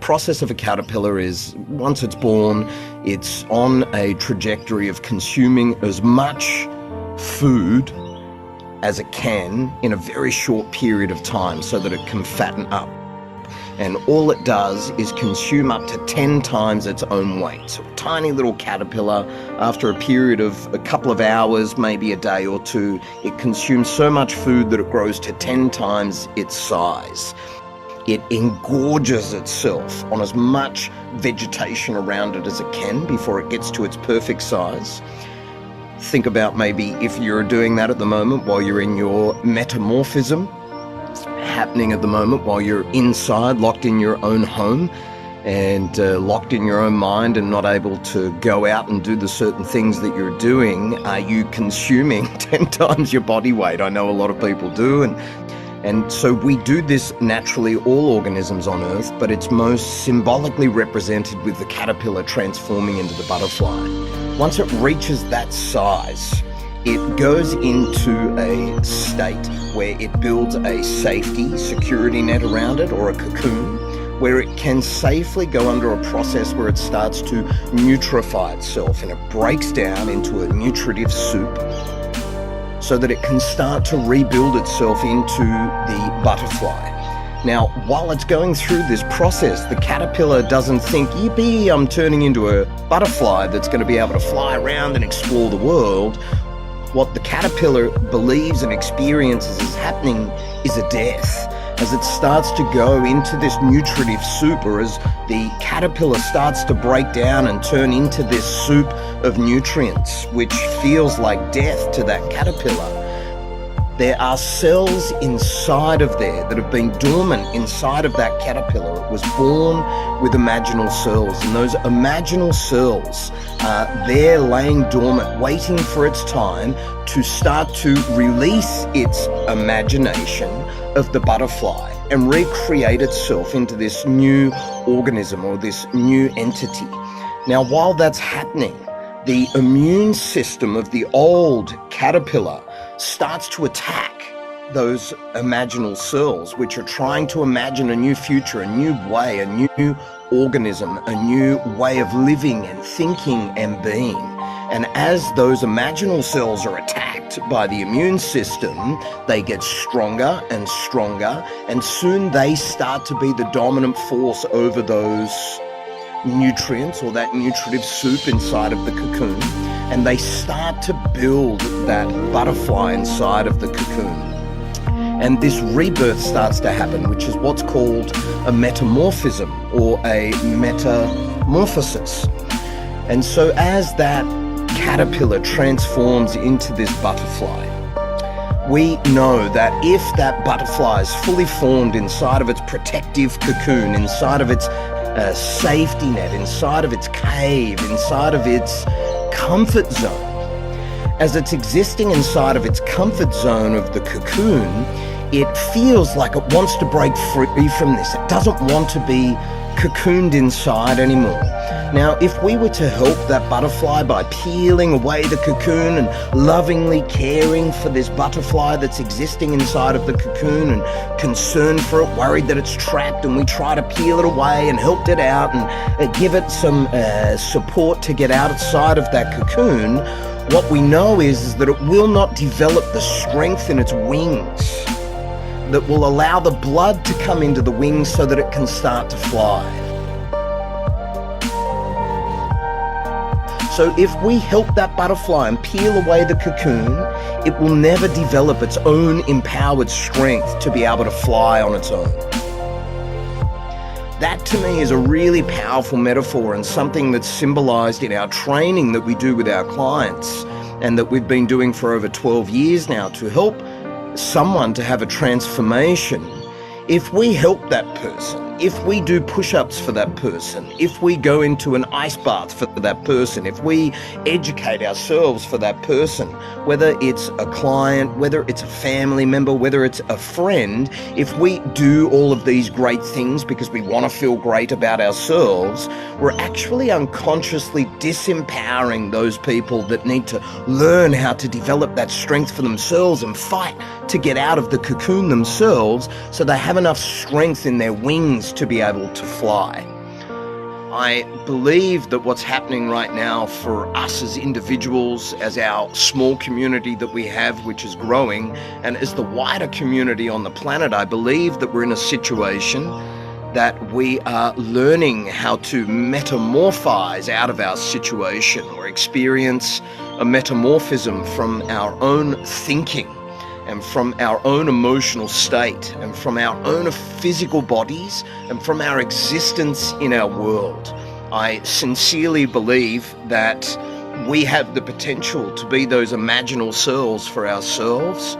process of a caterpillar is, once it's born, it's on a trajectory of consuming as much food as it can in a very short period of time so that it can fatten up. And all it does is consume up to 10 times its own weight. So a tiny little caterpillar, after a period of a couple of hours, maybe a day or two, it consumes so much food that it grows to 10 times its size. It engorges itself on as much vegetation around it as it can before it gets to its perfect size. Think about maybe if you're doing that at the moment while you're in your metamorphism, happening at the moment while you're inside, locked in your own home and locked in your own mind and not able to go out and do the certain things that you're doing. Are you consuming 10 times your body weight? I know a lot of people do, and so we do this naturally, all organisms on Earth, but it's most symbolically represented with the caterpillar transforming into the butterfly. Once it reaches that size, it goes into a state where it builds a safety, security net around it, or a cocoon, where it can safely go under a process where it starts to nutrify itself, and it breaks down into a nutritive soup so that it can start to rebuild itself into the butterfly. Now, while it's going through this process, the caterpillar doesn't think, yippee, I'm turning into a butterfly that's going to be able to fly around and explore the world. What the caterpillar believes and experiences is happening is a death. As it starts to go into this nutritive soup, or as the caterpillar starts to break down and turn into this soup of nutrients, which feels like death to that caterpillar, there are cells inside of there that have been dormant inside of that caterpillar. It was born with imaginal cells, and those imaginal cells are there laying dormant, waiting for its time to start to release its imagination of the butterfly and recreate itself into this new organism or this new entity. Now, while that's happening, the immune system of the old caterpillar starts to attack those imaginal cells, which are trying to imagine a new future, a new way, a new organism, a new way of living and thinking and being. And as those imaginal cells are attacked by the immune system, they get stronger and stronger, and soon they start to be the dominant force over those nutrients or that nutritive soup inside of the cocoon, and they start to build that butterfly inside of the cocoon. And this rebirth starts to happen, which is what's called a metamorphism or a metamorphosis. And so as that caterpillar transforms into this butterfly, we know that if that butterfly is fully formed inside of its protective cocoon, inside of its safety net, inside of its cave, inside of its comfort zone, as it's existing inside of its comfort zone of the cocoon, it feels like it wants to break free from this. It doesn't want to be cocooned inside anymore. Now, if we were to help that butterfly by peeling away the cocoon and lovingly caring for this butterfly that's existing inside of the cocoon and concerned for it, worried that it's trapped, and we try to peel it away and help it out and give it some support to get outside of that cocoon, what we know is that it will not develop the strength in its wings that will allow the blood to come into the wings so that it can start to fly. So if we help that butterfly and peel away the cocoon, it will never develop its own empowered strength to be able to fly on its own. That to me is a really powerful metaphor, and something that's symbolized in our training that we do with our clients and that we've been doing for over 12 years now to help someone to have a transformation. If we help that person, if we do push-ups for that person, if we go into an ice bath for that person, if we educate ourselves for that person, whether it's a client, whether it's a family member, whether it's a friend, if we do all of these great things because we want to feel great about ourselves, we're actually unconsciously disempowering those people that need to learn how to develop that strength for themselves and fight to get out of the cocoon themselves so they have enough strength in their wings to be able to fly. I believe that what's happening right now for us as individuals, as our small community that we have, which is growing, and as the wider community on the planet, I believe that we're in a situation that we are learning how to metamorphise out of our situation, or experience a metamorphism from our own thinking and from our own emotional state and from our own physical bodies and from our existence in our world. I sincerely believe that we have the potential to be those imaginal selves for ourselves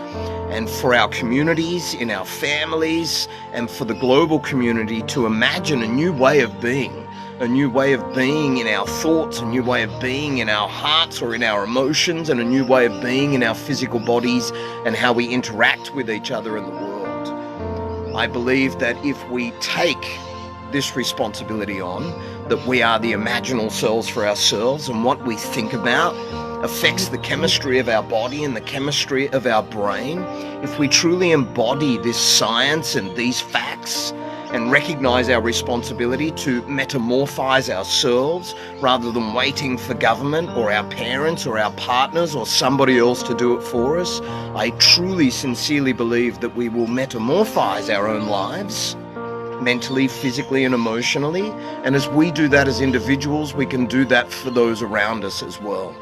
and for our communities, in our families, and for the global community, to imagine a new way of being. A new way of being in our thoughts, a new way of being in our hearts or in our emotions, and a new way of being in our physical bodies and how we interact with each other in the world. I believe that if we take this responsibility on, that we are the imaginal selves for ourselves, and what we think about affects the chemistry of our body and the chemistry of our brain. If we truly embody this science and these facts and recognize our responsibility to metamorphise ourselves rather than waiting for government or our parents or our partners or somebody else to do it for us, I truly, sincerely believe that we will metamorphise our own lives, mentally, physically and emotionally. And as we do that as individuals, we can do that for those around us as well.